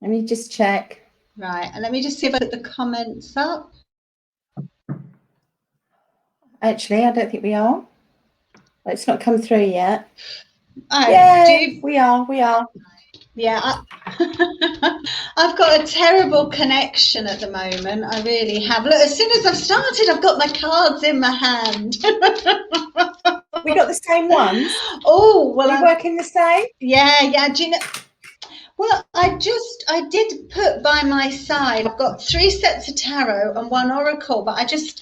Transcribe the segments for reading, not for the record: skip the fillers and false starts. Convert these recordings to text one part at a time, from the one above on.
Let me just check. Right, and let me just see if I put the comments up. Actually, I don't think we are. It's not come through yet. Oh, yeah, we are. Yeah, I've got a terrible connection at the moment. I really have. Look, as soon as I've started, I've got my cards in my hand. We got the same ones. Oh, well, we working the same. Yeah. Do you know? Well, I did put by my side. I've got 3 sets of tarot and 1 oracle, but I just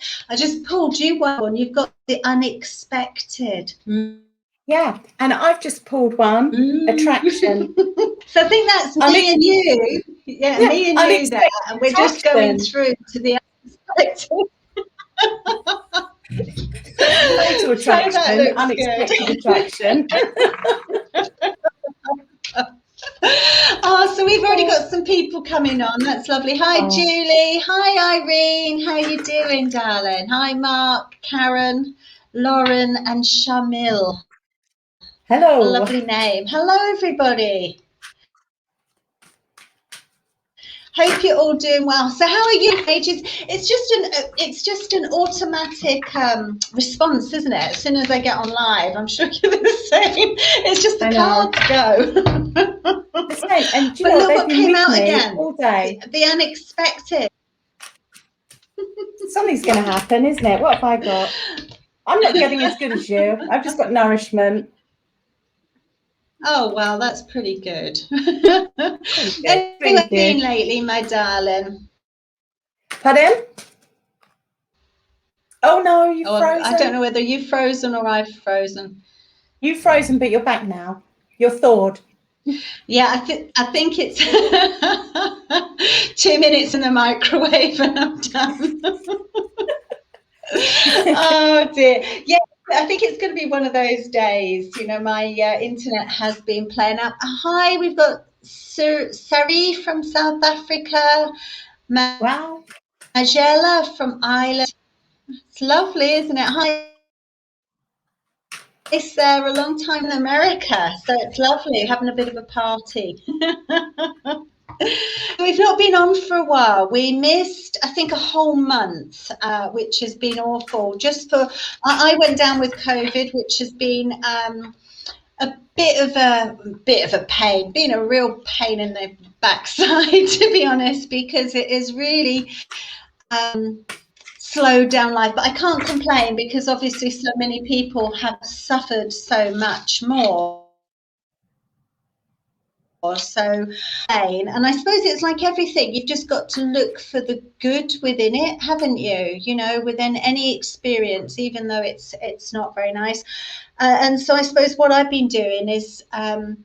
pulled you one. You've got the unexpected. Yeah, and I've just pulled one. Attraction. So I think that's me and you. Yeah, me and you there, and we're just going through to the unexpected. Fatal attraction, so unexpected attraction. Oh, so we've already got some people coming on. That's lovely. Hi, Julie. Hi, Irene. How you doing, darling? Hi, Mark, Karen, Lauren, and Shamil. Hello. Lovely name. Hello, everybody. Hope you're all doing well. So how are you, Pages? It's just an automatic response, isn't it? As soon as I get on live, I'm sure you're the same. It's just the cards go. The same. And do you but know look what came out again all day. The unexpected. Something's going to happen, isn't it? What have I got? I'm not getting as good as you. I've just got nourishment. Oh, well, that's pretty good. Anyway, where been lately, my darling? Pardon? Oh, no, you've frozen. I don't know whether you've frozen or I've frozen. You've frozen, but you're back now. You're thawed. Yeah, I think it's 2 minutes in the microwave and I'm done. Oh, dear. Yeah. I think it's going to be one of those days. You know, my internet has been playing up. Hi, we've got Sari from South Africa. Wow. Magella from Ireland. It's lovely, isn't it? Hi, Sarah, a long time in America. So it's lovely having a bit of a party. We've not been on for a while. We missed, I think, a whole month, which has been awful. I went down with COVID, which has been a bit of a pain, been a real pain in the backside, to be honest, because it is really slowed down life. But I can't complain because obviously so many people have suffered so much more. So, and I suppose it's like everything, you've just got to look for the good within it, haven't you? You know, within any experience, even though it's not very nice. And so I suppose what I've been doing is having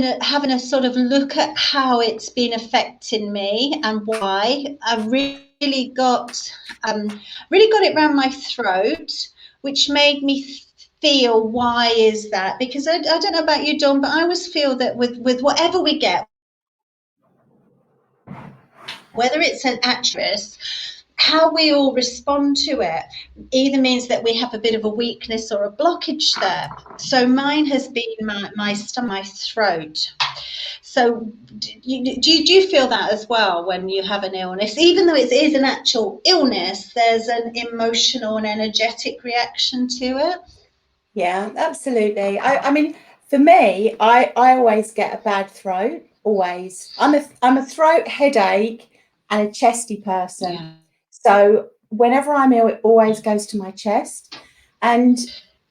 a sort of look at how it's been affecting me and why. I really got it around my throat, which made me feel, why is that? Because I don't know about you, Dawn, but I always feel that with whatever we get, whether it's an actress, how we all respond to it either means that we have a bit of a weakness or a blockage there. So mine has been my stomach, my throat. So do you feel that as well when you have an illness? Even though it is an actual illness, there's an emotional and energetic reaction to it? Yeah, absolutely. I mean, for me, I always get a bad throat, always. I'm a throat, headache and a chesty person. Yeah. So whenever I'm ill, it always goes to my chest. And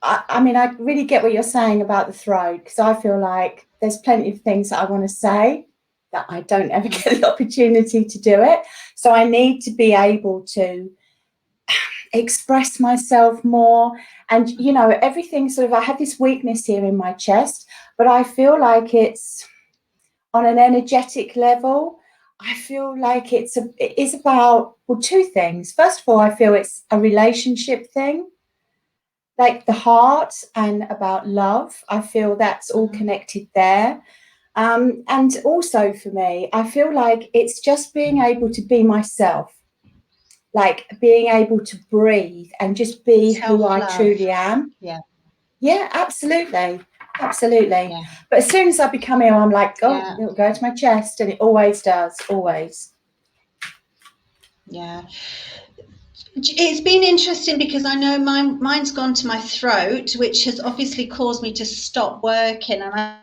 I mean, I really get what you're saying about the throat, because I feel like there's plenty of things that I want to say that I don't ever get the opportunity to do it. So I need to be able to express myself more. And, you know, everything sort of, I have this weakness here in my chest, but I feel like it's on an energetic level. I feel like it is about, well, 2 things. First of all, I feel it's a relationship thing, like the heart and about love. I feel that's all connected there. And also for me, I feel like it's just being able to be myself, like being able to breathe and just be who I truly am. Yeah. Yeah, absolutely. Absolutely. Yeah. But as soon as I become ill, I'm like, oh, Yeah. it'll go to my chest, and it always does, always. Yeah. It's been interesting because I know mine's gone to my throat, which has obviously caused me to stop working. And I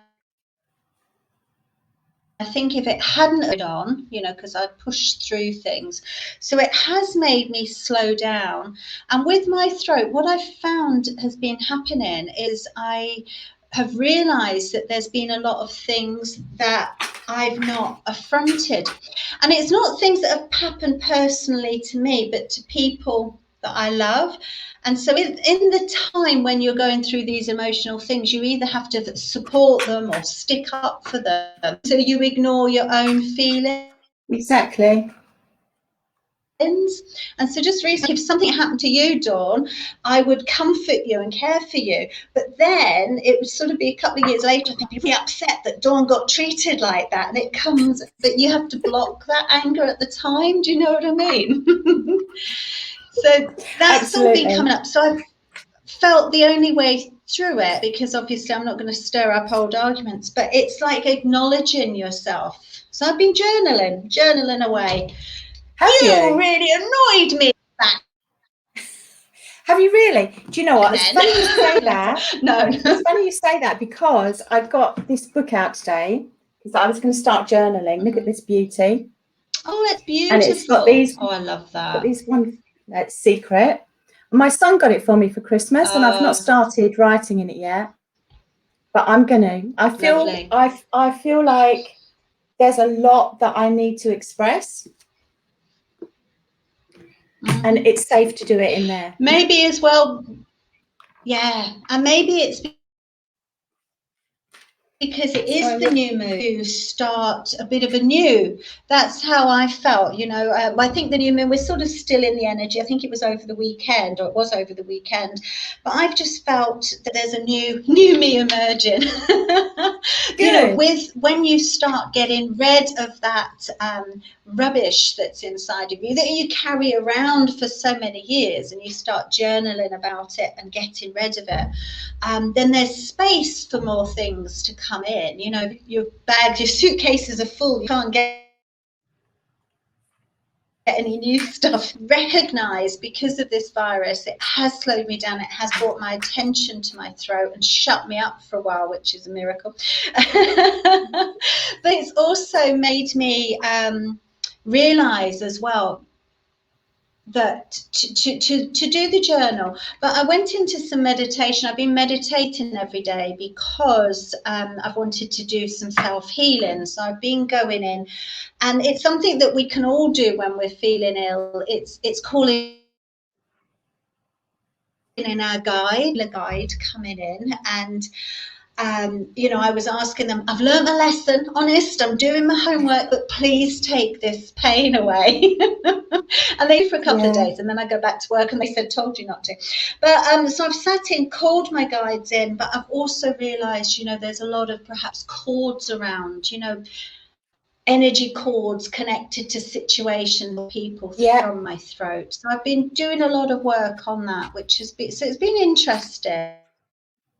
think if it hadn't on, you know, because I pushed through things, so it has made me slow down. And with my throat, what I've found has been happening is I have realised that there's been a lot of things that I've not affronted. And it's not things that have happened personally to me, but to people that I love. And so in the time when you're going through these emotional things, you either have to support them or stick up for them. So you ignore your own feelings. Exactly. And so just recently, if something happened to you, Dawn, I would comfort you and care for you. But then it would sort of be a couple of years later, I'd be really upset that Dawn got treated like that. And it comes, but you have to block that anger at the time. Do you know what I mean? So that's all been coming up. So I've felt the only way through it, because obviously I'm not going to stir up old arguments, but it's like acknowledging yourself. So I've been journaling away. Have you? Really annoyed me back. Have you really? Do you know what? It's funny you say that. No. It's funny you say that, because I've got this book out today, because I was going to start journaling. Look at this beauty. Oh, it's beautiful. And it's got these. Oh, I love that. Got these one secret. My son got it for me for Christmas, and I've not started writing in it yet. But I'm gonna. I feel like there's a lot that I need to express. And it's safe to do it in there. Maybe as well. Yeah. And maybe it's because it is the new moon to start a bit of a new. That's how I felt, you know. I think the new moon, we're sort of still in the energy. I think it was over the weekend, or it was over the weekend. But I've just felt that there's a new me emerging. You know, when you start getting rid of that rubbish that's inside of you, that you carry around for so many years, and you start journaling about it and getting rid of it, then there's space for more things to come in. You know, your bags, your suitcases are full, you can't get any new stuff. Recognize, because of this virus, it has slowed me down. It has brought my attention to my throat and shut me up for a while, which is a miracle. But it's also made me realize as well that to do the journal. But I went into some meditation. I've been meditating every day because I've wanted to do some self-healing. So I've been going in, and it's something that we can all do when we're feeling ill. It's calling in our guide coming in, and you know, I was asking them, I've learned a lesson, honest, I'm doing my homework, but please take this pain away. And they for a couple of days, and then I go back to work, and they said, told you not to. But so I've sat in, called my guides in, but I've also realized, you know, there's a lot of perhaps cords around, you know, energy cords connected to situations or people from my throat. So I've been doing a lot of work on that, which has been, so it's been interesting.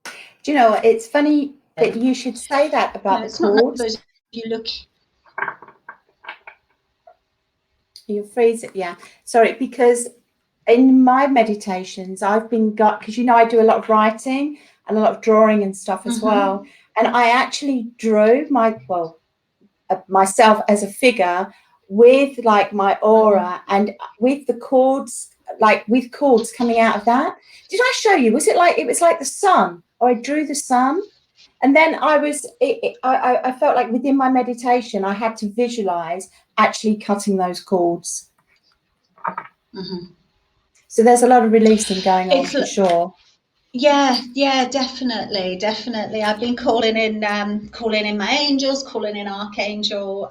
Do you know, it's funny that you should say that about the cords. Not you look. You freeze it, yeah. Sorry, because in my meditations, I've been because you know I do a lot of writing and a lot of drawing and stuff as well. And I actually drew myself as a figure with like my aura and with the cords, like with cords coming out of that. Did I show you? Was it like, it was like the sun, or I drew the sun? And then I felt like within my meditation, I had to visualize actually cutting those cords. So there's a lot of releasing going on for sure. Yeah, definitely. I've been calling in my angels, calling in Archangel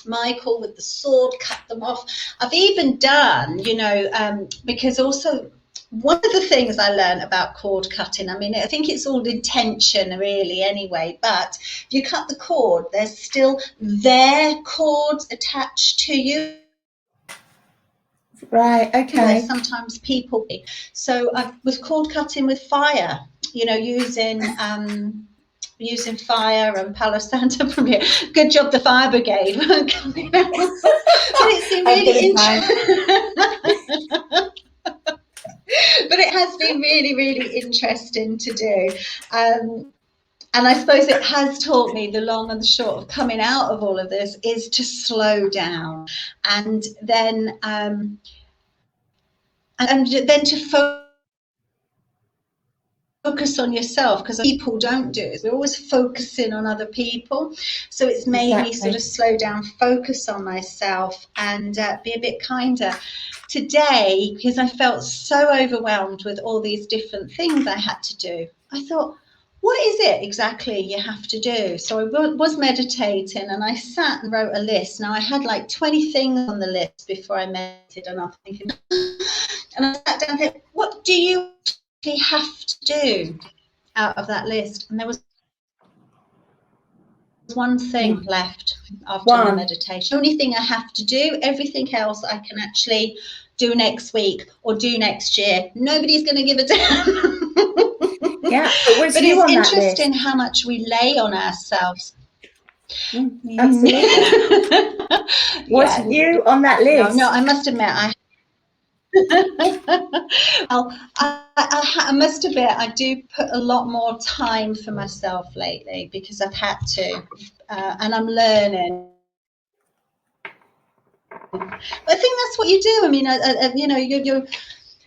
Michael with the sword, cut them off. I've even done, you know, because also one of the things I learned about cord cutting, I mean, I think it's all intention really anyway, but if you cut the cord, there's still their cords attached to you. Right, okay. Where sometimes people, so I was cord cutting with fire, you know, using using fire and Palo Santo from here. Good job the fire brigade weren't coming out. But it's been really interesting. But it has been really, really interesting to do. And I suppose it has taught me, the long and the short of coming out of all of this, is to slow down, and then to focus on yourself, because people don't do it. We're always focusing on other people. So it's made me sort of slow down, focus on myself, and be a bit kinder. Today, because I felt so overwhelmed with all these different things I had to do, I thought, what is it exactly you have to do? So I was meditating, and I sat and wrote a list. Now I had like 20 things on the list before I meditated, and I'm thinking, and I sat down and said, what do you have to do out of that list? And there was one thing left after my meditation. The only thing I have to do, everything else I can actually do next week or do next year. Nobody's going to give a damn. Yeah, but it's interesting how much we lay on ourselves. Absolutely. What's you on that list? No, I must admit, I must admit, I do put a lot more time for myself lately, because I've had to, and I'm learning. I think that's what you do. I mean, you know, you're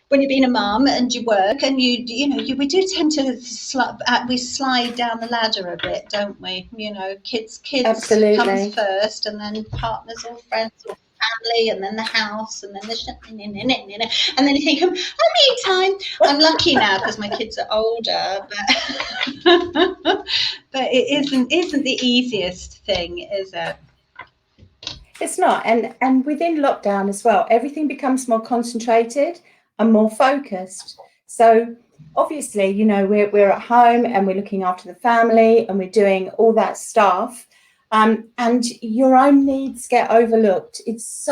when you're being a mum and you work, and we do tend to slide down the ladder a bit, don't we? You know, kids Absolutely. comes first, and then partners or friends or family, and then the house, and then and then you think, I need time. I'm lucky now because my kids are older, but it isn't the easiest thing, is it? It's not. And within lockdown as well, everything becomes more concentrated and more focused. So obviously, you know, we're at home and we're looking after the family and we're doing all that stuff. And your own needs get overlooked. It's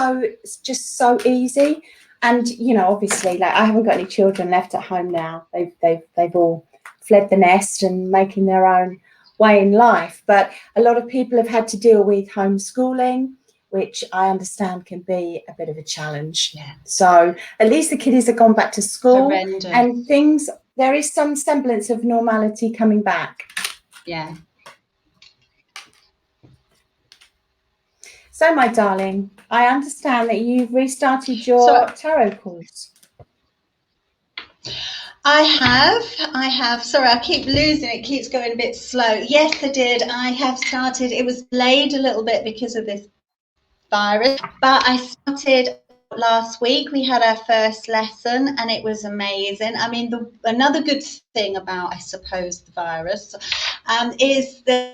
just so easy. And, you know, obviously, like, I haven't got any children left at home now. They've all fled the nest and making their own way in life. But a lot of people have had to deal with homeschooling, which I understand can be a bit of a challenge. Yeah. So at least the kiddies have gone back to school. Horrendous. And there is some semblance of normality coming back. Yeah. So, my darling, I understand that you've restarted your tarot course. I have. Sorry, I keep losing it. Keeps going a bit slow. Yes, I did. I have started. It was delayed a little bit because of this virus, but I started last week. We had our first lesson, and it was amazing. I mean, another good thing about, I suppose, the virus is that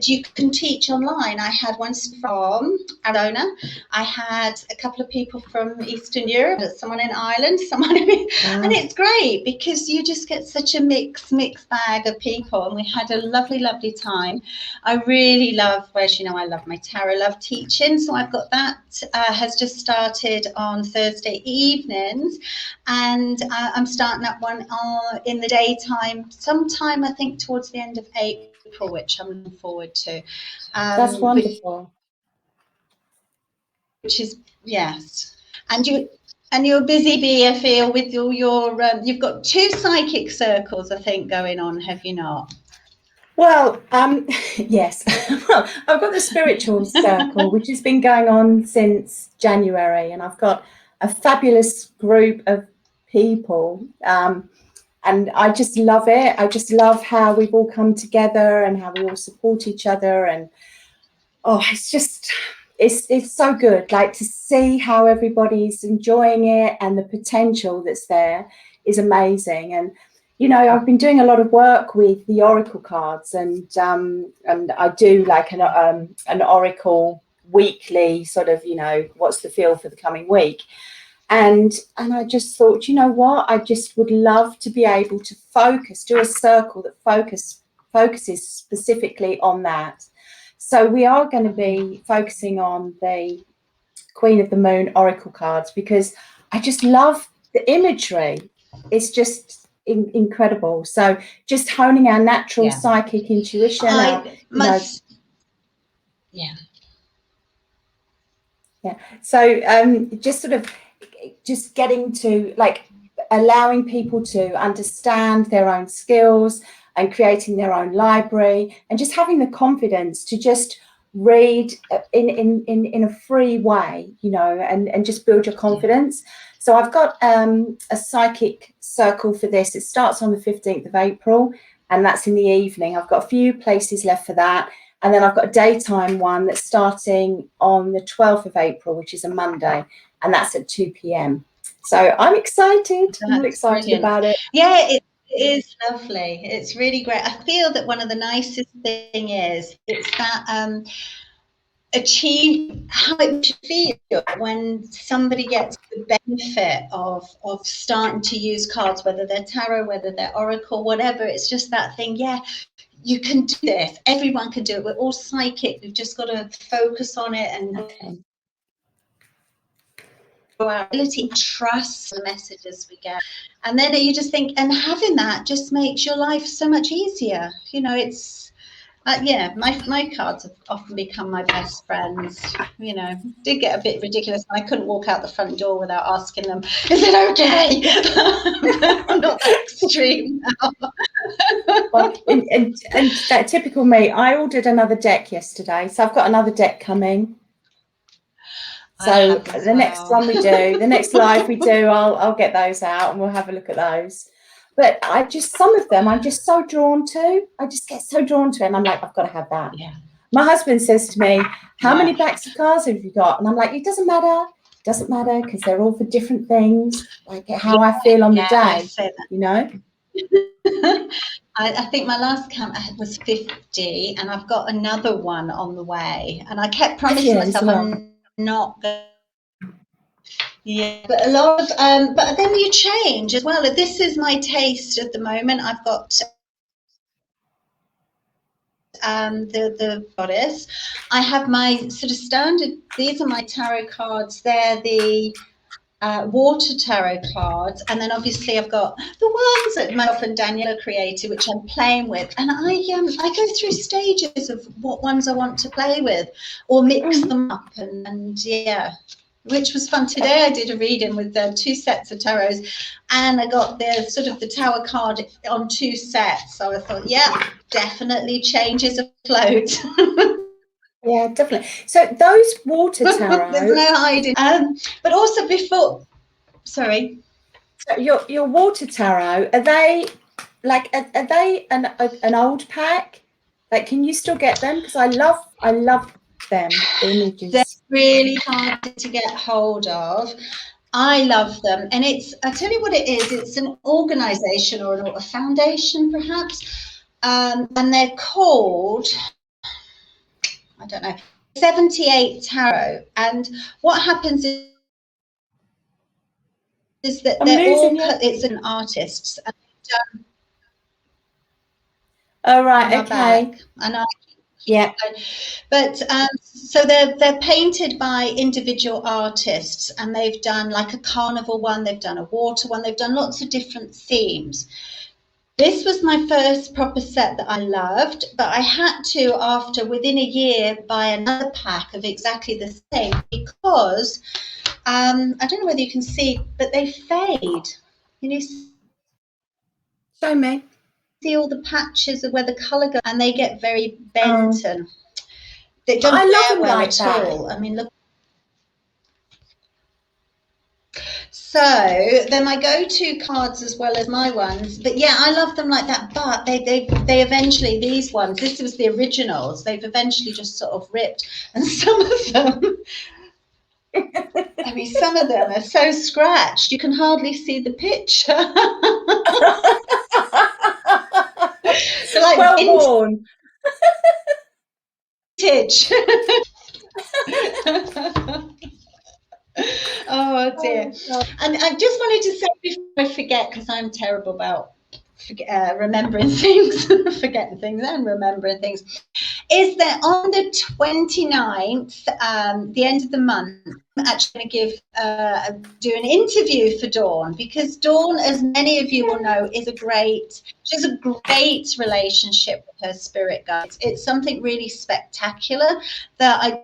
you can teach online. I had one from Arizona. I had a couple of people from Eastern Europe, someone in Ireland, and it's great because you just get such a mixed bag of people, and we had a lovely, lovely time. I really love, you know, I love my tarot, love teaching, so I've got that has just started on Thursday evenings, and I'm starting up one in the daytime, sometime I think towards the end of April, which I'm looking forward to. That's wonderful. Which is, yes. And you're busy bee, I feel, with your you've got 2 psychic circles, I think, going on, have you not? Well, yes. Well, I've got the spiritual circle, which has been going on since January, and I've got a fabulous group of people. And I just love it. I just love how we've all come together and how we all support each other. And it's so good. Like, to see how everybody's enjoying it and the potential that's there is amazing. And, you know, I've been doing a lot of work with the oracle cards, and I do like an oracle weekly sort of, you know, what's the feel for the coming week. And I just thought, you know what, I just would love to be able to do a circle that focuses specifically on that. So we are going to be focusing on the Queen of the Moon oracle cards, because I just love the imagery. It's incredible. So just honing our natural psychic intuition, So just sort of just getting to like allowing people to understand their own skills and creating their own library, and just having the confidence to just read in a free way, you know, and just build your confidence. So I've got a psychic circle for this. It starts on the 15th of April, and that's in the evening. I've got a few places left for that. And then I've got a daytime one that's starting on the 12th of April, which is a Monday, and that's at 2 p.m. So I'm excited. I'm excited about it. Yeah, it is lovely. It's really great. I feel that one of the nicest thing is it's that achieve how it should feel when somebody gets the benefit of starting to use cards, whether they're tarot, whether they're oracle, whatever. It's just that thing. Yeah. You can do this. Everyone can do it. We're all psychic. We've just got to focus on it and our ability to trust the messages we get. And then you just think, and having that just makes your life so much easier. You know, it's my cards have often become my best friends. You know, did get a bit ridiculous. I couldn't walk out the front door without asking them, "Is it okay?" I'm not that extreme now. Well, and that typical me. I ordered another deck yesterday, so I've got another deck coming. So the next one we do, the next live we do, I'll get those out and we'll have a look at those. But some of them I'm just so drawn to. I just get so drawn to it, and I'm like, I've got to have that. Yeah. My husband says to me, "How many packs of cards have you got?" And I'm like, it doesn't matter. It doesn't matter, because they're all for different things, like how I feel on the day, you know. I think my last count was 50, and I've got another one on the way. And I kept promising myself I'm not going. Yeah, but a lot of but then you change as well. This is my taste at the moment. I've got the goddess. I have my sort of standard. These are my tarot cards. They're the water tarot cards, and then obviously I've got the ones that myself and Daniela created, which I'm playing with, and I go through stages of what ones I want to play with or mix them up, and yeah, which was fun. Today I did a reading with 2 sets of tarots, and I got the sort of the tower card on 2 sets, so I thought, yeah, definitely changes afloat. Yeah, definitely. So those water tarot, there's no hiding. But also before, sorry. So your water tarot, are they like are they an old pack? Like, can you still get them? Because I love them. The images. They're really hard to get hold of. I love them, and I tell you what it is. It's an organisation or a foundation, perhaps, and they're called, I don't know, 78 Tarot. And what happens is that it's an artists. Oh, right, okay. And yeah. But so they're painted by individual artists, and they've done like a carnival one, they've done a water one, they've done lots of different themes. This was my first proper set that I loved, but I had to, within a year, buy another pack of exactly the same, because I don't know whether you can see, but they fade. Can you show me? See all the patches of where the colour goes, and they get very bent, and they don't love them well like at that. all. I mean, look. So they're my go-to cards as well as my ones, but yeah, I love them like that. But they eventually, these ones, this was the originals, they've eventually just sort of ripped, and some of them, I mean, some of them are so scratched you can hardly see the picture. They're like well worn. Vintage. Oh dear. And I just wanted to say before I forget, because I'm terrible about remembering things, forgetting things and remembering things, is that on the 29th, the end of the month, I'm actually going to do an interview for Dawn, because Dawn, as many of you will know, she has a great relationship with her spirit guides. It's something really spectacular that I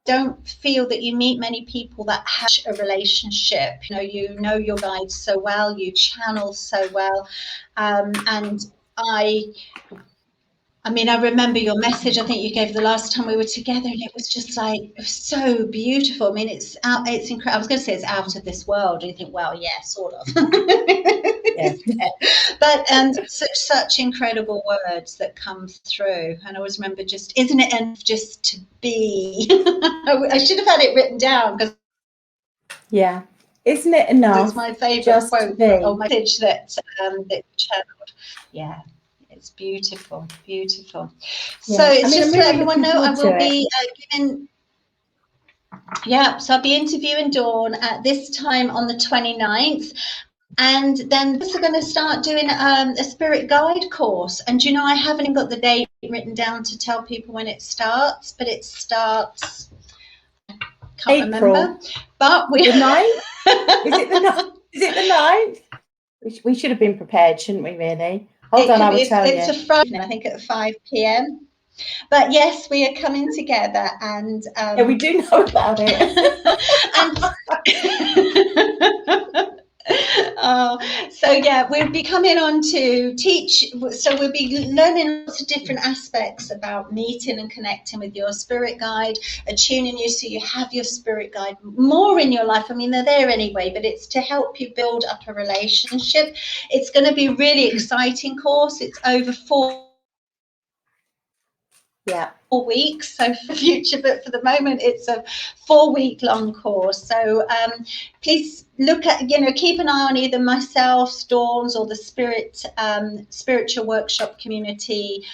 don't feel that you meet many people that have a relationship. You know your guides so well, you channel so well, and I mean, I remember your message, I think you gave the last time we were together, and it was just like, it was so beautiful. I mean, it's incredible. I was going to say it's out of this world. And you think, well, yeah, sort of. Yes. But such incredible words that come through. And I always remember, isn't it enough just to be? I should have had it written down, because yeah, isn't it enough? It's my favourite just quote or message that channeled. Yeah. It's beautiful, beautiful. Yeah. So it's I mean, just I'm to really let everyone know, I will be giving. so I'll be interviewing Dawn at this time on the 29th. And then we're going to start doing a spirit guide course. And I haven't even got the date written down to tell people when it starts, but it starts, can't remember. But the 9th? Is it the 9th? Is it the 9th? We should have been prepared, shouldn't we, really? Hold on, I will tell you. It's a Friday, I think, at 5 p.m. But yes, we are coming together, and yeah, we do know about it. So yeah, we'll be coming on to teach. So we'll be learning lots of different aspects about meeting and connecting with your spirit guide, attuning you so you have your spirit guide more in your life. I mean, they're there anyway, but it's to help you build up a relationship. It's going to be a really exciting course. It's over 4 weeks, so for the future, but for the moment it's a 4-week-long course. So please look at, keep an eye on either myself, Dawn's, or the spiritual workshop community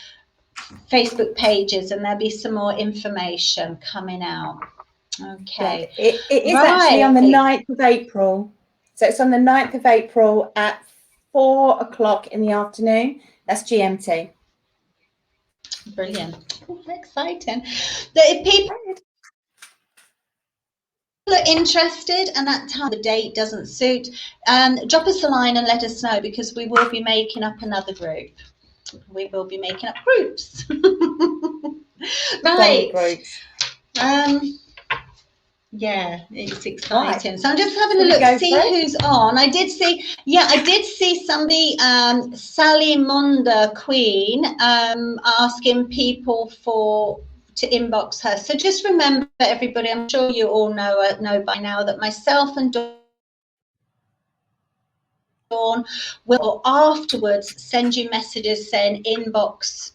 Facebook pages, and there'll be some more information coming out. Okay. Yeah, it is actually on the 9th of April. So it's on the 9th of April at 4 o'clock in the afternoon. That's GMT. Brilliant. Exciting. If people are interested and that time the date doesn't suit, drop us a line and let us know, because we will be making up another group. We will be making up groups. Right. Groups. Yeah, it's exciting. Right. So I'm just having a look, see who's on. I did see somebody, Sally Monda Queen, asking people to inbox her. So just remember, everybody, I'm sure you all know by now that myself and Dawn will afterwards send you messages saying inbox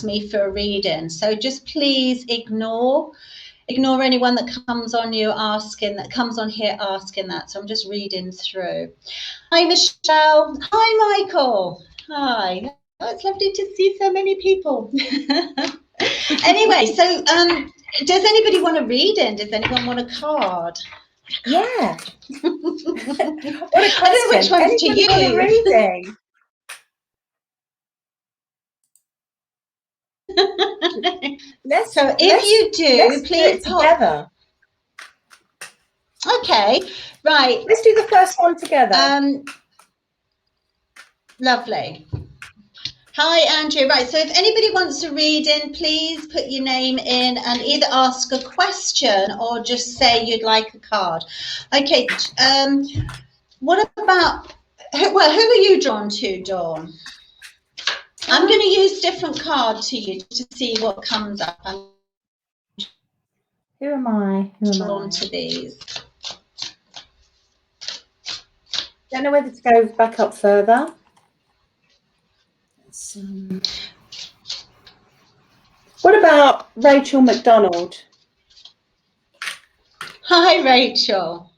me for a reading. So just please ignore anyone that comes on here asking that. So I'm just reading through. Hi, Michelle. Hi, Michael. Hi. Oh, it's lovely to see so many people. Anyway, so does anybody want a reading? Does anyone want a card? Yeah. What a question. I don't know which one's to you. Want a reading? So if you do, please pop together. Okay, right. Let's do the first one together. Lovely. Hi, Andrew. Right, so if anybody wants to read in, please put your name in and either ask a question or just say you'd like a card. Okay, what about, who are you drawn to, Dawn? I'm going to use different cards to you to see what comes up. Who am I? Drawn to these. Don't know whether to go back up further. What about Rachel McDonald? Hi, Rachel.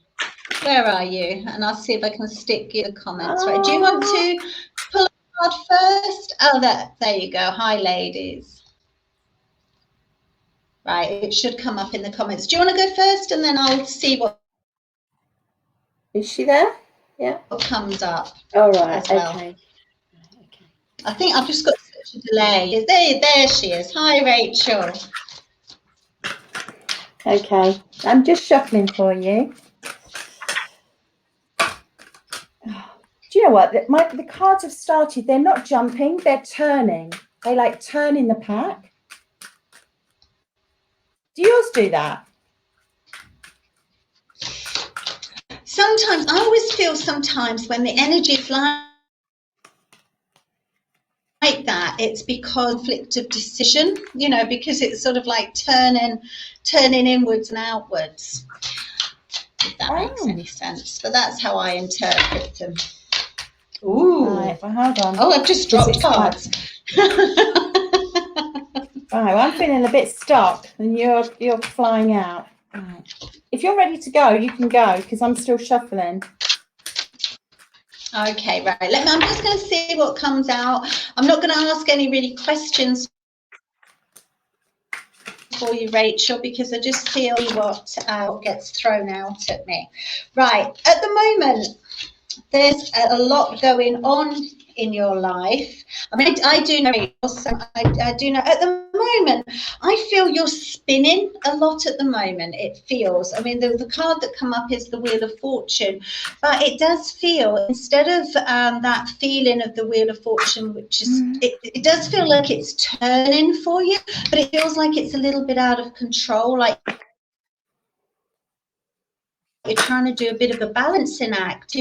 Where are you? And I'll see if I can stick you the comments. Right. Do you want to pull a card first? Oh, there you go. Hi, ladies. Right. It should come up in the comments. Do you want to go first, and then I'll see what. Is she there? Yeah. what comes up. All right. As well. Okay. I think I've just got such a delay. There she is. Hi, Rachel. Okay. I'm just shuffling for you. Do you know what? The cards have started. They're not jumping. They're turning. They like turn in the pack. Do yours do that? Sometimes, I always feel sometimes when the energy is like that, it's because conflict of decision, you know, because it's sort of like turning inwards and outwards, if that makes any sense. But that's how I interpret them. Ooh. Right, well, hold on. Oh, I've just dropped cards. Right, well, I'm feeling a bit stuck and you're flying out. Right. If you're ready to go, you can go because I'm still shuffling. Okay, right. I'm just going to see what comes out. I'm not going to ask any really questions for you, Rachel, because I just feel what gets thrown out at me. Right. At the moment, there's a lot going on in your life. I mean, I do know, I do know at the moment, I feel you're spinning a lot at the moment. It feels, I mean, the card that come up is the Wheel of Fortune, but it does feel, instead of that feeling of the Wheel of Fortune, which is, it does feel like it's turning for you, but it feels like it's a little bit out of control, like you're trying to do a bit of a balancing act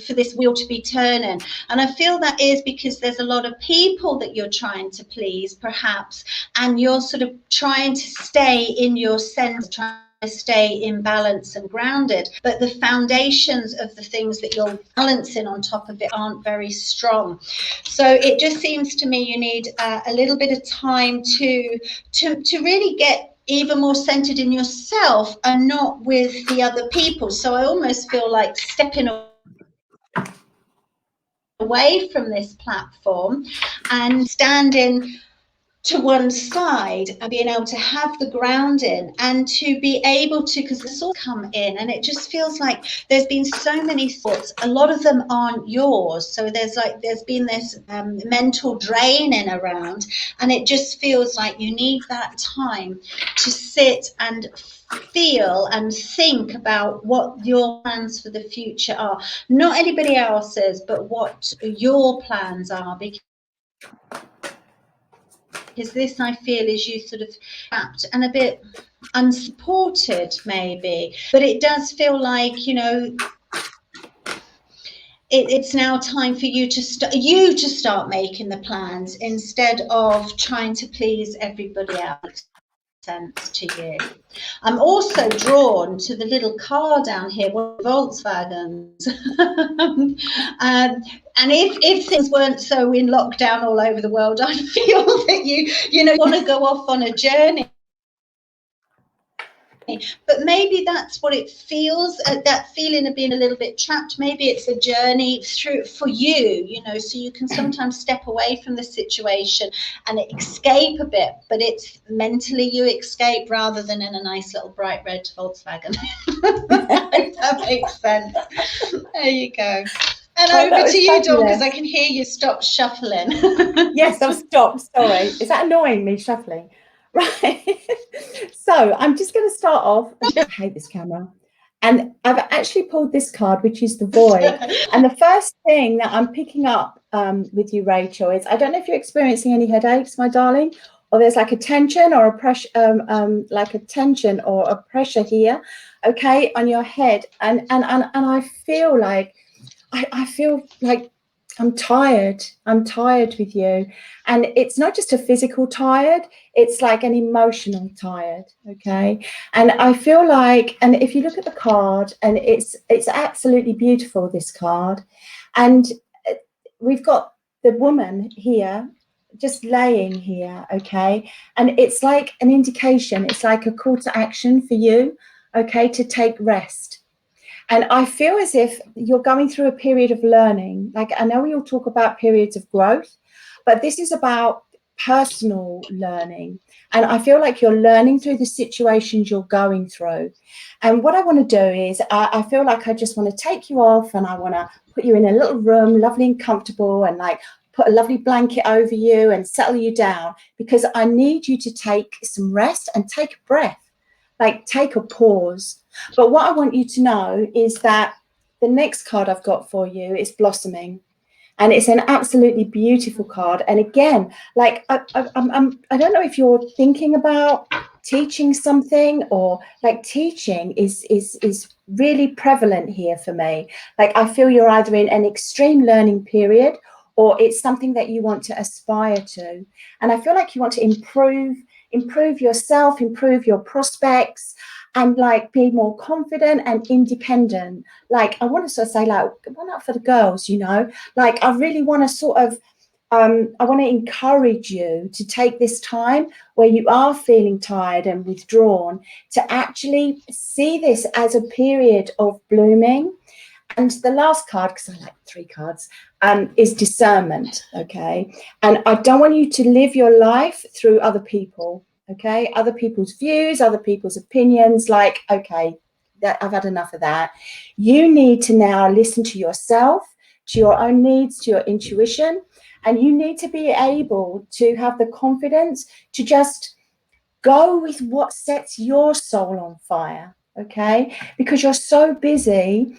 for this wheel to be turning. And I feel that is because there's a lot of people that you're trying to please, perhaps, and you're sort of trying to stay in your sense, trying to stay in balance and grounded. But the foundations of the things that you're balancing on top of it aren't very strong. So it just seems to me you need a little bit of time to really get even more centered in yourself and not with the other people. So I almost feel like stepping away from this platform and standing to one side and being able to have the grounding and to be able to, because this all come in and it just feels like there's been so many thoughts, a lot of them aren't yours, so there's been this mental draining around, and it just feels like you need that time to sit and feel and think about what your plans for the future are, not anybody else's, but what your plans are, because this, I feel, is you sort of trapped and a bit unsupported maybe, but it does feel like, you know, it's now time for you to start making the plans instead of trying to please everybody else. Sense to you. I'm also drawn to the little car down here, one of Volkswagens. And if things weren't so in lockdown all over the world, I feel that you know want to go off on a journey. But maybe that's what it feels, that feeling of being a little bit trapped. Maybe it's a journey through for you, you know, so you can sometimes step away from the situation and escape a bit, but it's mentally you escape rather than in a nice little bright red Volkswagen. If that makes sense. There you go. And over to you, Dawn, because I can hear you stop shuffling. Yes, I've stopped. Sorry. Is that annoying me shuffling? Right. So I'm just going to start off. I hate this camera. And I've actually pulled this card, which is the Void. And the first thing that I'm picking up with you, Rachel, is I don't know if you're experiencing any headaches, my darling, or there's like a tension or a pressure, like a tension or a pressure here, okay, on your head. And I feel like I feel like I'm tired. I'm tired with you. And it's not just a physical tired, it's like an emotional tired. Okay. And I feel like, and if you look at the card, and it's absolutely beautiful, this card. And we've got the woman here just laying here, okay? And it's like an indication, it's like a call to action for you, okay, to take rest. And I feel as if you're going through a period of learning. Like, I know we all talk about periods of growth, but this is about personal learning. And I feel like you're learning through the situations you're going through. And what I want to do is I feel like I just want to take you off, and I want to put you in a little room, lovely and comfortable, and like put a lovely blanket over you and settle you down, because I need you to take some rest and take a breath, like take a pause. But what I want you to know is that the next card I've got for you is Blossoming. And it's an absolutely beautiful card. And again, like I don't know if you're thinking about teaching something, or like teaching is really prevalent here for me. Like I feel you're either in an extreme learning period, or it's something that you want to aspire to. And I feel like you want to improve yourself, improve your prospects, and like be more confident and independent. Like I want to sort of say, like, one up for the girls, you know, like I really want to sort of I want to encourage you to take this time where you are feeling tired and withdrawn, to actually see this as a period of blooming. And the last card, because I like 3 cards, is discernment. Okay. And I don't want you to live your life through other people. Okay. Other people's views, other people's opinions. Like, okay, I've had enough of that. You need to now listen to yourself, to your own needs, to your intuition. And you need to be able to have the confidence to just go with what sets your soul on fire. Okay. Because you're so busy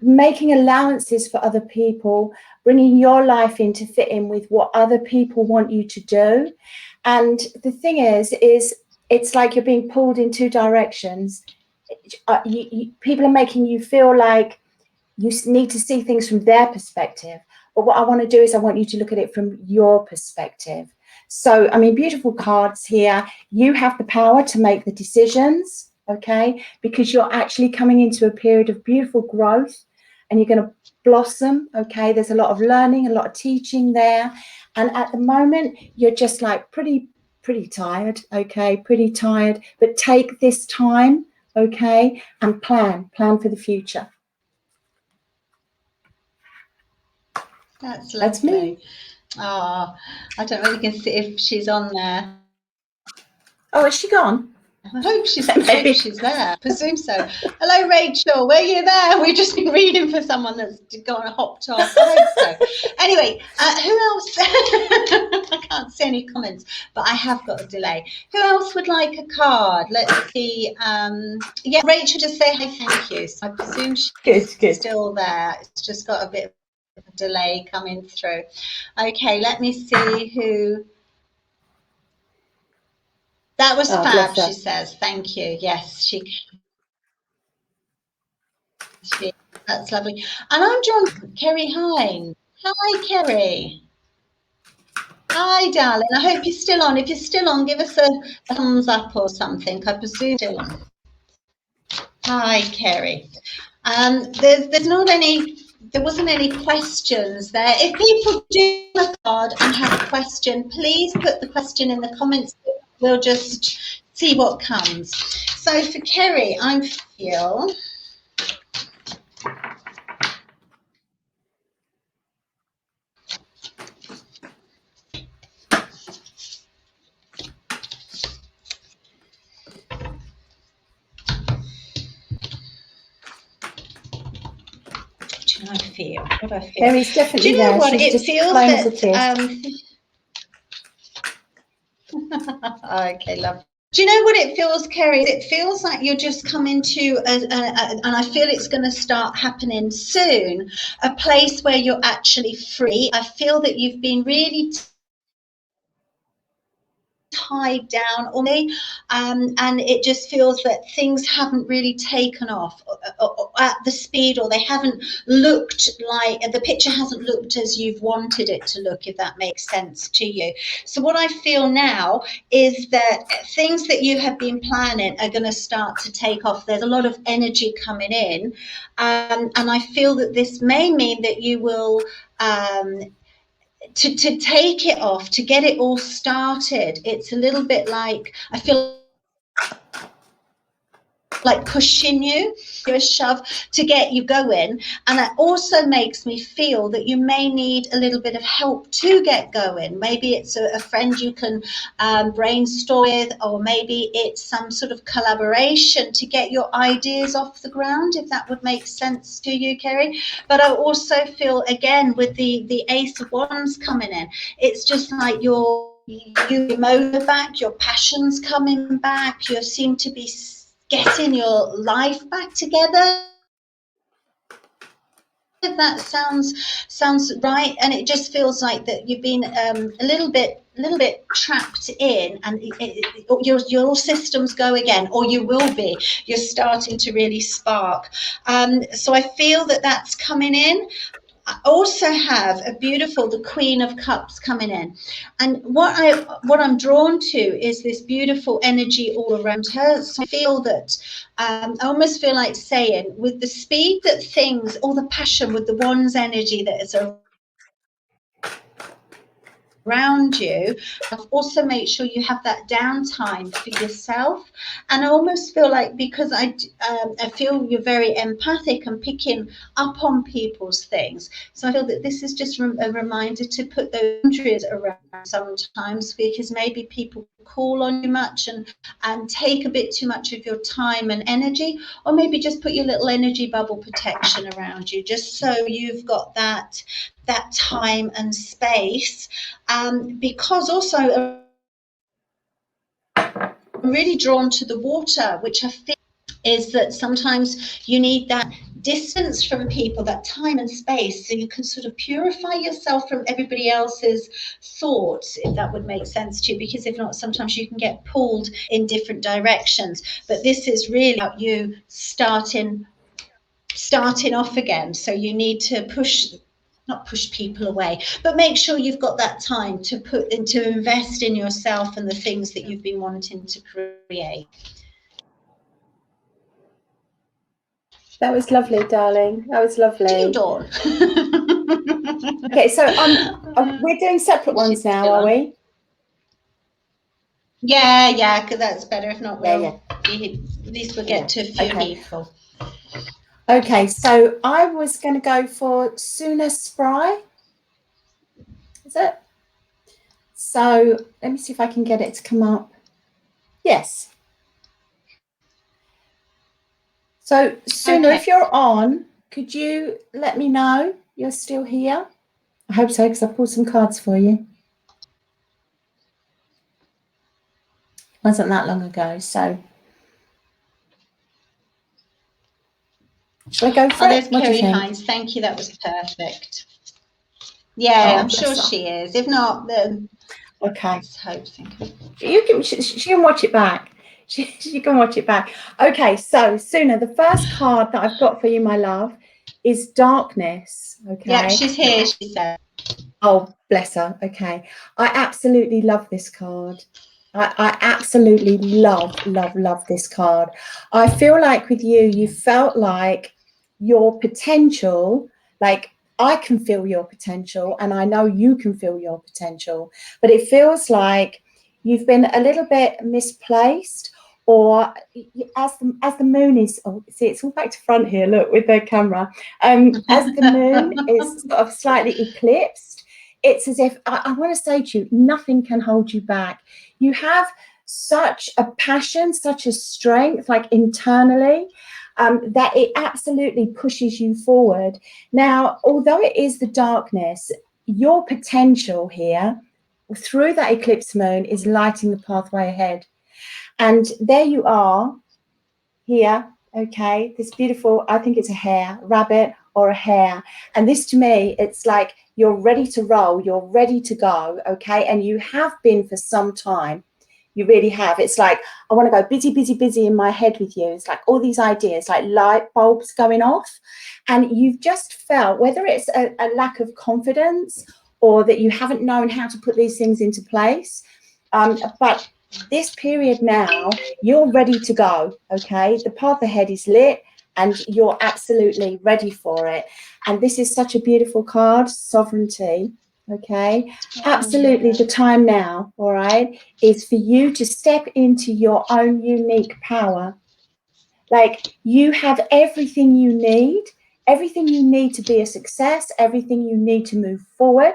making allowances for other people, bringing your life in to fit in with what other people want you to do. And the thing is it's like you're being pulled in 2 directions. People are making you feel like you need to see things from their perspective. But what I want to do is I want you to look at it from your perspective. So, I mean, beautiful cards here. You have the power to make the decisions, okay? Because you're actually coming into a period of beautiful growth, and you're going to blossom, okay? There's a lot of learning, a lot of teaching there. And at the moment, you're just like pretty tired, okay? Pretty tired. But take this time, okay? And plan for the future. That's lovely. That's me. Oh, I don't really can see if she's on there. Oh, is she gone? I hope she's there. I presume so. Hello, Rachel. Were you there? We've just been reading for someone that's gone and hopped off. I hope so. Anyway, who else? I can't see any comments, but I have got a delay. Who else would like a card? Let's see. Yeah, Rachel, just say hi, thank you. So I presume she's still there. It's just got a bit of a delay coming through. Okay, let me see who. That was fab, she says. Thank you. Yes, that's lovely. And I'm drawn Kerry Hine. Hi, Kerry. Hi, darling. I hope you're still on. If you're still on, give us a thumbs up or something. I presume still on. Hi, Kerry. There's not any. There wasn't any questions there. If people do a card and have a question, please put the question in the comments. We'll just see what comes. So for Kerry, I feel what do I feel? Kerry's definitely do you know there. what She's it feels that okay, love. Do you know what it feels, Kerry? It feels like you're just coming to, and I feel it's going to start happening soon, a place where you're actually free. I feel that you've been really tied down on me, and it just feels that things haven't really taken off at the speed, or they haven't looked like, the picture hasn't looked as you've wanted it to look, if that makes sense to you. So what I feel now is that things that you have been planning are going to start to take off. There's a lot of energy coming in, and I feel that this may mean that you will to take it off, to get it all started. It's a little bit like, I feel like pushing you, a shove to get you going. And that also makes me feel that you may need a little bit of help to get going. Maybe it's a friend you can brainstorm with, or maybe it's some sort of collaboration to get your ideas off the ground, if that would make sense to you, Kerry. But I also feel, again, with the Ace of Wands coming in, it's just like your motor back, your passion's coming back, you seem to be getting your life back together. If that sounds right, and it just feels like that you've been a little bit trapped in, and your systems go again, or you will be. You're starting to really spark. So I feel that that's coming in. I also have the Queen of Cups coming in, and what I'm drawn to is this beautiful energy all around her. So I feel that I almost feel like saying, with the speed that things, all the passion, with the Wands energy that is around you, also make sure you have that downtime for yourself. And I almost feel like, because I feel you're very empathic and picking up on people's things, so I feel that this is just a reminder to put those boundaries around sometimes, because maybe people call on you much and take a bit too much of your time and energy, or maybe just put your little energy bubble protection around you, just so you've got that time and space. Because also I'm really drawn to the water, which I feel is that sometimes you need that distance from people, that time and space, so you can sort of purify yourself from everybody else's thoughts, if that would make sense to you, because if not, sometimes you can get pulled in different directions. But this is really about you starting off again, so you need to not push people away, but make sure you've got that time to invest in yourself and the things that you've been wanting to create. That was lovely, darling. That was lovely. Dawn. Okay, so we're doing separate ones now, are we? Yeah, because that's better. If not, Yeah. at least we'll get to a few people. Okay, so I was going to go for Sooner Spry. Is it? So let me see if I can get it to come up. Yes. So Sooner, if you're on, could you let me know you're still here? I hope so, because I pulled some cards for you. It wasn't that long ago, so shall I go for it? There's Kerry Hines. Thank you. That was perfect. Yeah, I'm sure she is. If not, then okay. Let's hope so. She can watch it back. She can watch it back. Okay, so Sooner, the first card that I've got for you, my love, is Darkness. Okay. Yeah, she's here, she said. Oh, bless her. Okay. I absolutely love this card. I absolutely love this card. I feel like with you, you felt like your potential, like I can feel your potential, and I know you can feel your potential, but it feels like you've been a little bit misplaced, or as the moon is, oh, see, it's all back to front here, look, with the camera. As the moon is sort of slightly eclipsed, it's as if I want to say to you, nothing can hold you back. You have such a passion, such a strength, like internally, that it absolutely pushes you forward. Now, although it is the darkness, your potential here through that eclipse moon is lighting the pathway ahead. And there you are here, okay, this beautiful, I think it's a rabbit or a hare. And this to me, it's like you're ready to roll, you're ready to go, okay? And you have been for some time. You really have. It's like, I want to go busy in my head with you. It's like all these ideas, like light bulbs going off. And you've just felt, whether it's a lack of confidence or that you haven't known how to put these things into place, but this period now, you're ready to go, okay? The path ahead is lit and you're absolutely ready for it. And this is such a beautiful card, Sovereignty, okay? Absolutely, the time now, all right, is for you to step into your own unique power. Like, you have everything you need to be a success, everything you need to move forward.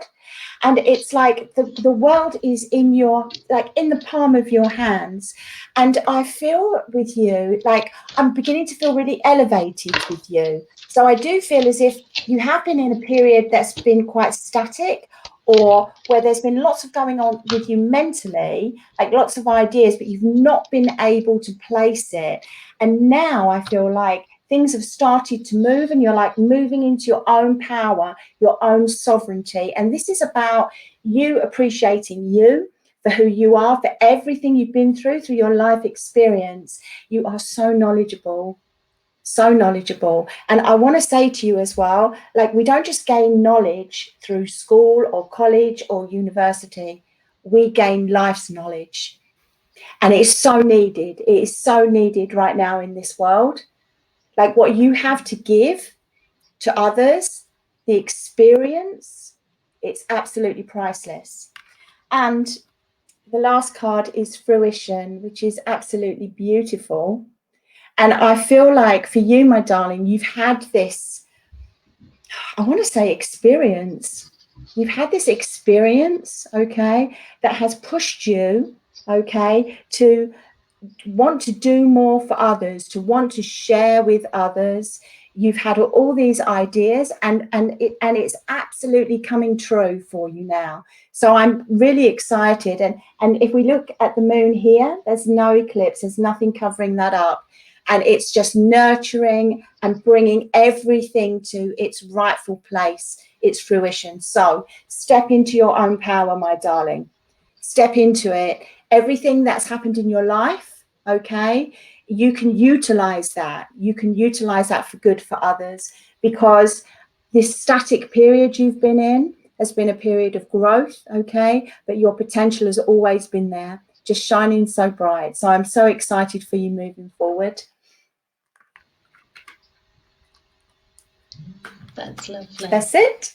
And it's like the world is in your, like, in the palm of your hands. And I feel with you, like, I'm beginning to feel really elevated with you. So I do feel as if you have been in a period that's been quite static, or where there's been lots of going on with you mentally, like lots of ideas, but you've not been able to place it. And now I feel like things have started to move, and you're like moving into your own power, your own sovereignty. And this is about you appreciating you for who you are, for everything you've been through your life experience. You are so knowledgeable. So knowledgeable. And I want to say to you as well, like, we don't just gain knowledge through school or college or university, we gain life's knowledge. And it is so needed. It is so needed right now in this world. Like, what you have to give to others, the experience, it's absolutely priceless. And the last card is fruition, which is absolutely beautiful. And I feel like for you, my darling, you've had this, I want to say, experience. You've had this experience, okay, that has pushed you, okay, to want to do more for others, to want to share with others. You've had all these ideas, and it's absolutely coming true for you now. So I'm really excited. And if we look at the moon here, there's no eclipse, there's nothing covering that up. And it's just nurturing and bringing everything to its rightful place, its fruition. So step into your own power, my darling. Step into it. Everything that's happened in your life, okay, you can utilize that. You can utilize that for good for others, because this static period you've been in has been a period of growth, okay, but your potential has always been there, just shining so bright. So I'm so excited for you moving forward. That's lovely. That's it.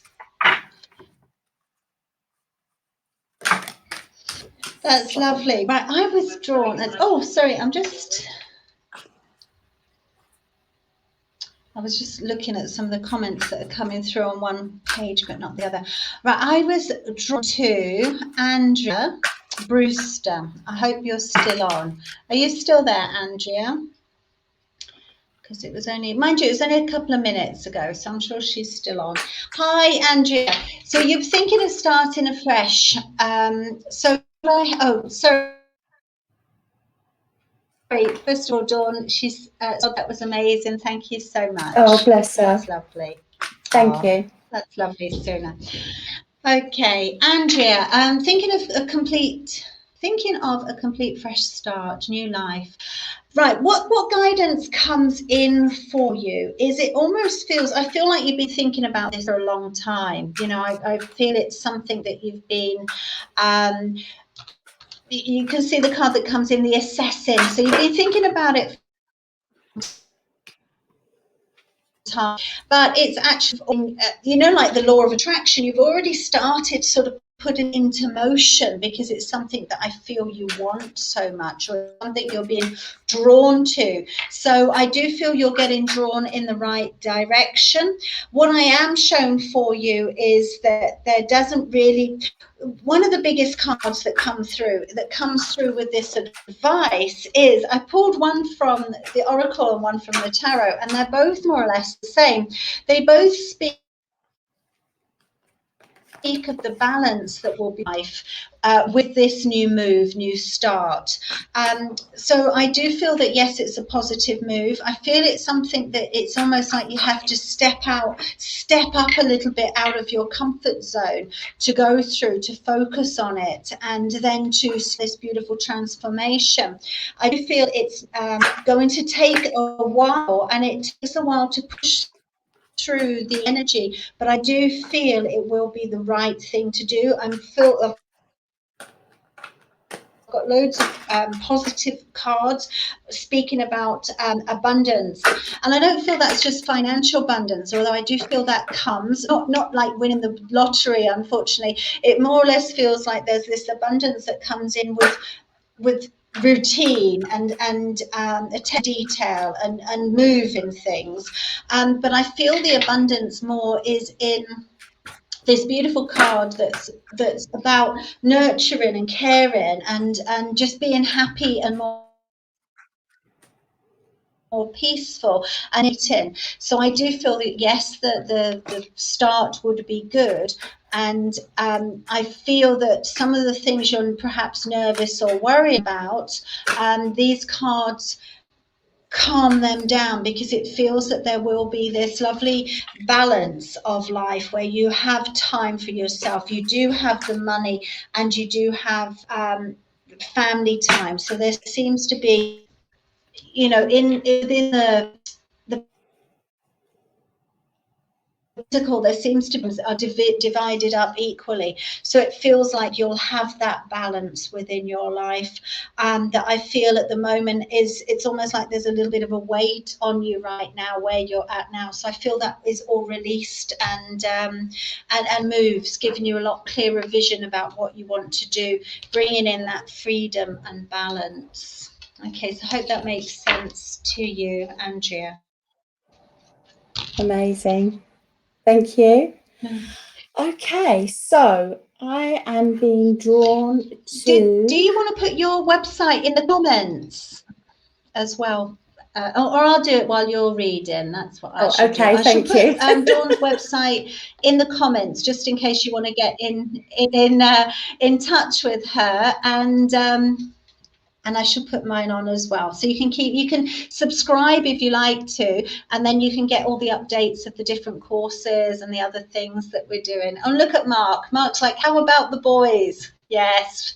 That's lovely. Right, I was drawn. Oh, sorry, I was just looking at some of the comments that are coming through on one page, but not the other. Right, I was drawn to Andrea Brewster. I hope you're still on. Are you still there, Andrea? Because it was only, mind you, it was only a couple of minutes ago, so I'm sure she's still on. Hi, Andrea. So you're thinking of starting afresh. Sorry. First of all, Dawn, she's that was amazing. Thank you so much. Oh, bless her. That's lovely. Thank you. That's lovely, Selena. Okay, Andrea, thinking of a complete fresh start, new life. Right, what guidance comes in for you? Is it almost feels, I feel like you've been thinking about this for a long time. You know, I feel it's something that you've been, you can see the card that comes in, the assessing. So you've been thinking about it time, but it's actually, you know, like the law of attraction, you've already started sort of putting into motion, because it's something that I feel you want so much, or something you're being drawn to. So I do feel you're getting drawn in the right direction. What I am shown for you is that there doesn't really, one of the biggest cards that comes through with this advice is, I pulled one from the Oracle and one from the Tarot, and they're both more or less the same. They both speak of the balance that will be life with this new start. So I do feel that, yes, it's a positive move. I feel it's something that it's almost like you have to step up a little bit out of your comfort zone to go through, to focus on it, and then to this beautiful transformation. I do feel it's going to take a while, and it takes a while to push through the energy, but I do feel it will be the right thing to do. I've got loads of positive cards speaking about abundance, and I don't feel that's just financial abundance, although I do feel that comes not like winning the lottery, unfortunately. It more or less feels like there's this abundance that comes in with routine and detail and move in things. But I feel the abundance more is in this beautiful card that's about nurturing and caring and just being happy and more peaceful and eating. So I do feel that yes, the start would be good. And I feel that some of the things you're perhaps nervous or worried about, these cards calm them down, because it feels that there will be this lovely balance of life where you have time for yourself, you do have the money, and you do have family time. So there seems to be, you know, within the physical, there seems to be are divided up equally. So it feels like you'll have that balance within your life. That I feel at the moment is, it's almost like there's a little bit of a weight on you right now where you're at now. So I feel that is all released and moves, giving you a lot clearer vision about what you want to do, bringing in that freedom and balance. Okay, so I hope that makes sense to you, Andrea. Amazing. Thank you. Okay, so I am being drawn to... Do you want to put your website in the comments as well? Or I'll do it while you're reading. That's what I should do. I thank should you. put Dawn's website in the comments, just in case you want to get in touch with her, and I should put mine on as well. So you can subscribe if you like to, and then you can get all the updates of the different courses and the other things that we're doing. And look at Mark. Mark's like, how about the boys? Yes.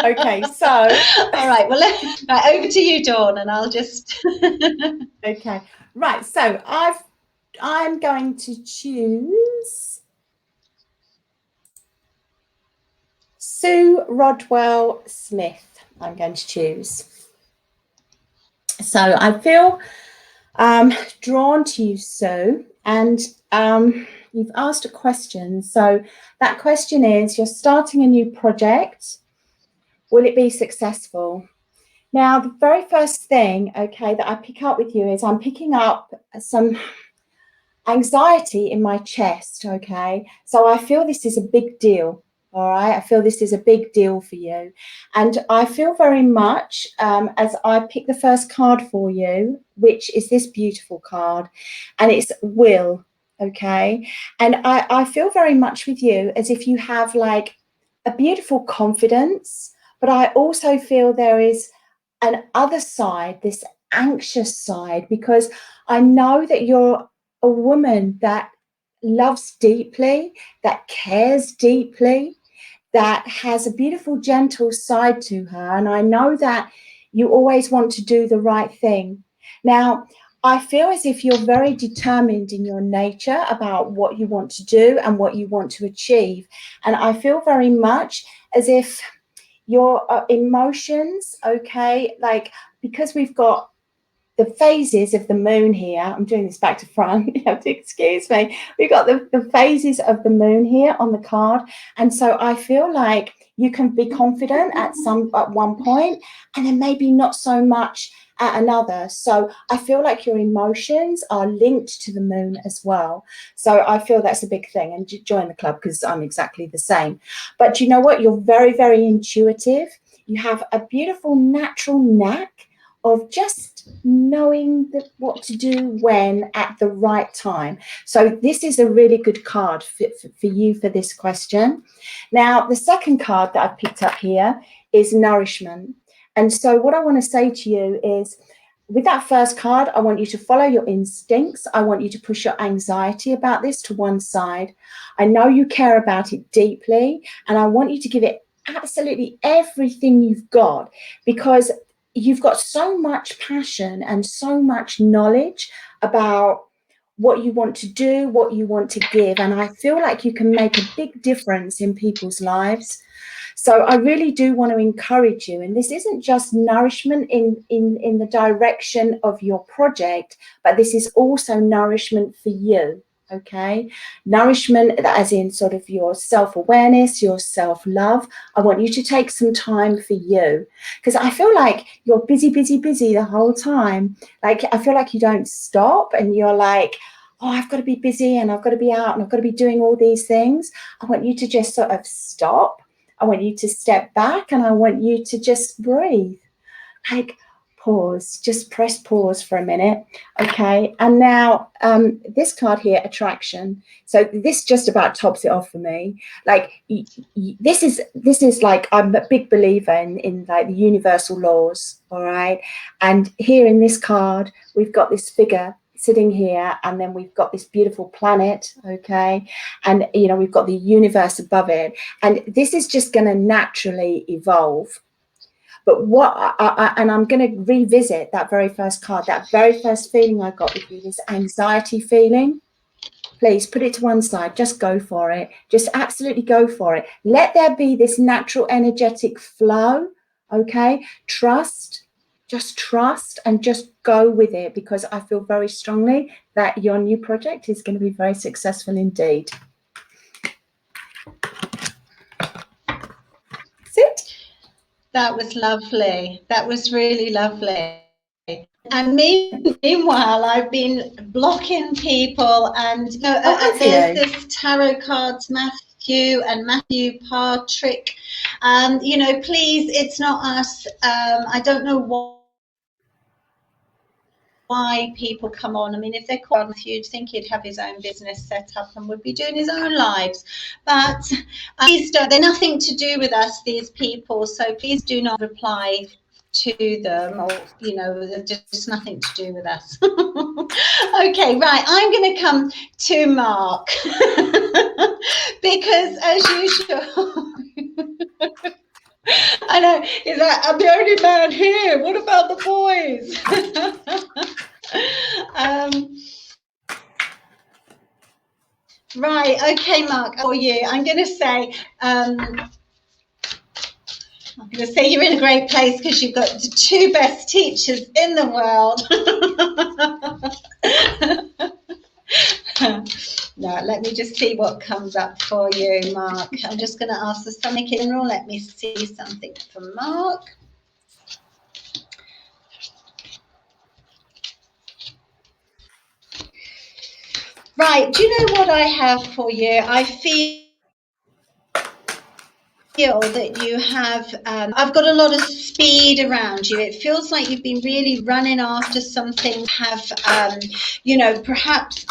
Okay, so... All right, well, right, over to you, Dawn, and I'll just... Okay, right, so I'm going to choose Sue Rodwell Smith. I'm going to choose. So I feel drawn to you, Sue, and you've asked a question. So that question is, you're starting a new project. Will it be successful? Now, the very first thing, okay, that I pick up with you is I'm picking up some anxiety in my chest, okay? So I feel this is a big deal, all right? I feel this is a big deal for you. And I feel very much, as I pick the first card for you, which is this beautiful card, and it's will, okay? And I feel very much with you as if you have like a beautiful confidence, but I also feel there is an other side, this anxious side, because I know that you're a woman that loves deeply, that cares deeply, that has a beautiful, gentle side to her. And I know that you always want to do the right thing. Now, I feel as if you're very determined in your nature about what you want to do and what you want to achieve. And I feel very much as if your emotions, okay, like, because we've got the phases of the moon here. I'm doing this back to front. You have to excuse me. We've got the phases of the moon here on the card. And so I feel like you can be confident at one point, and then maybe not so much at another. So I feel like your emotions are linked to the moon as well. So I feel that's a big thing. And join the club, because I'm exactly the same. But you know what? You're very, very intuitive. You have a beautiful natural knack of just knowing what to do when at the right time. So this is a really good card for you for this question. Now, the second card that I've picked up here is nourishment. And so what I want to say to you is, with that first card, I want you to follow your instincts. I want you to push your anxiety about this to one side. I know you care about it deeply, and I want you to give it absolutely everything you've got, because you've got so much passion and so much knowledge about what you want to do, what you want to give. And I feel like you can make a big difference in people's lives. So I really do want to encourage you. And this isn't just nourishment in the direction of your project, but this is also nourishment for you. okay? Nourishment, as in sort of your self-awareness, your self-love. I want you to take some time for you, because I feel like you're busy, busy, busy the whole time. Like, I feel like you don't stop, and you're like, oh, I've got to be busy, and I've got to be out, and I've got to be doing all these things. I want you to just sort of stop. I want you to step back, and I want you to just breathe. Like, pause, just press pause for a minute. Okay, and now this card here, attraction. So this just about tops it off for me. Like, this is like, I'm a big believer in like the universal laws. All right, and here in this card we've got this figure sitting here, and then we've got this beautiful planet, okay, and you know, we've got the universe above it, and this is just going to naturally evolve. But what and I'm going to revisit that very first card, that very first feeling I got with you, this anxiety feeling. Please put it to one side. Just go for it. Just absolutely go for it. Let there be this natural energetic flow. Okay. Trust. Just trust and just go with it, because I feel very strongly that your new project is going to be very successful indeed. Sit. That was lovely. That was really lovely. And meanwhile, I've been blocking people, and there's this tarot cards, Matthew and Matthew Patrick. Please, it's not us. I don't know why people come on. I mean, if they're called Matthew, you'd think he'd have his own business set up and would be doing his own lives. But please don't. They're nothing to do with us, these people. So please do not reply to them, or just nothing to do with us. Okay, right, I'm going to come to Mark because as usual I know, he's like, I'm the only man here, what about the boys? Right, okay, Mark, for you, I'm going to say you're in a great place because you've got the two best teachers in the world. No, let me just see what comes up for you, Mark. I'm just going to ask for something in general. Let me see something for Mark. Right, do you know what I have for you? I feel that you have I've got a lot of speed around you. It feels like you've been really running after something, have perhaps.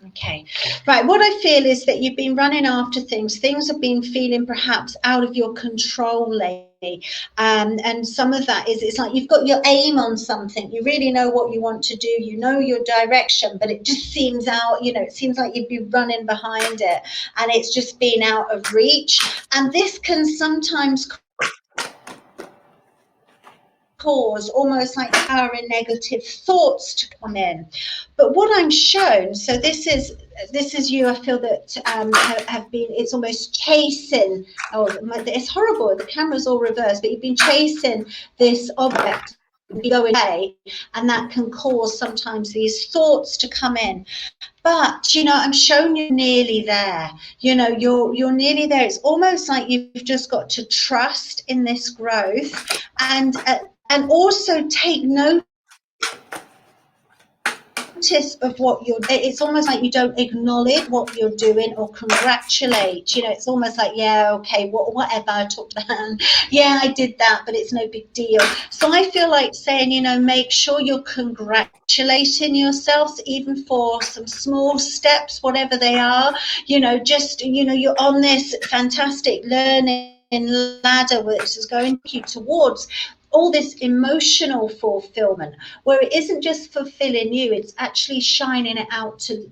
Okay, right, what I feel is that you've been running after things have been feeling perhaps out of your control lately, and some of that is, it's like you've got your aim on something, you really know what you want to do, you know your direction, but it just seems out, it seems like you've been running behind it and it's just been out of reach, and this can sometimes cause almost like powering negative thoughts to come in. But what I'm shown, so this is you, I feel that have been, it's almost chasing, it's horrible, the camera's all reversed, but you've been chasing this object going away, and that can cause sometimes these thoughts to come in. But I'm showing you nearly there. You're nearly there. It's almost like you've just got to trust in this growth, and also take notice of what you're doing. It's almost like you don't acknowledge what you're doing or congratulate. It's almost like, yeah, okay, whatever, I took that, yeah, I did that, but it's no big deal. So I feel like saying, make sure you're congratulating yourselves, even for some small steps, whatever they are. Just you're on this fantastic learning ladder which is going you towards all this emotional fulfillment, where it isn't just fulfilling you, it's actually shining it out to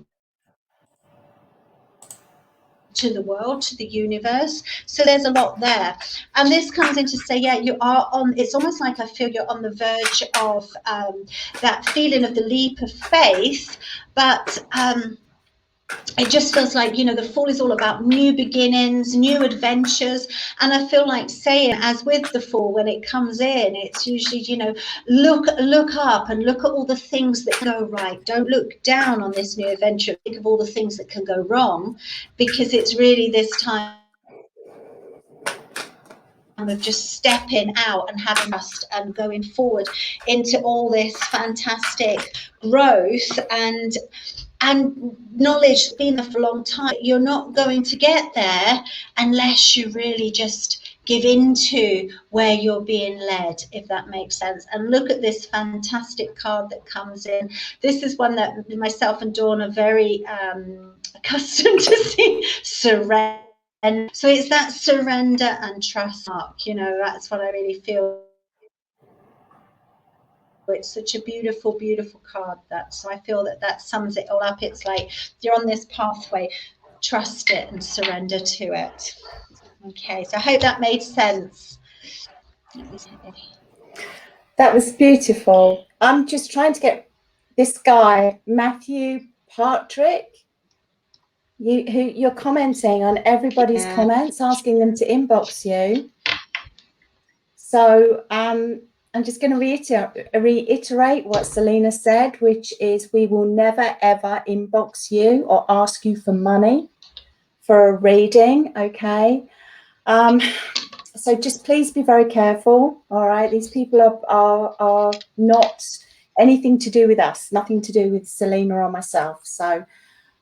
the world, to the universe. So there's a lot there, and this comes in to say, yeah, you are on, it's almost like I feel you're on the verge of that feeling of the leap of faith, but it just feels like, you know, the fall is all about new beginnings, new adventures. And I feel like saying, as with the fall, when it comes in, it's usually, you know, look up and look at all the things that go right. Don't look down on this new adventure. Think of all the things that can go wrong, because it's really this time of just stepping out and having trust and going forward into all this fantastic growth and knowledge. Been there for a long time. You're not going to get there unless you really just give into where you're being led, if that makes sense. And look at this fantastic card that comes in. This is one that myself and Dawn are very accustomed to seeing. Surrender. So it's that surrender and trust mark, you know. That's what I really feel. It's such a beautiful, beautiful card. So I feel that sums it all up. It's like you're on this pathway, trust it and surrender to it. Okay, so I hope that made sense. That was beautiful. I'm just trying to get this guy, Matthew Partridge, who you're commenting on everybody's comments, asking them to inbox you. So I'm just going to reiterate what Selena said, which is we will never, ever inbox you or ask you for money for a reading, okay? So just please be very careful, all right? These people are not anything to do with us, nothing to do with Selena or myself. So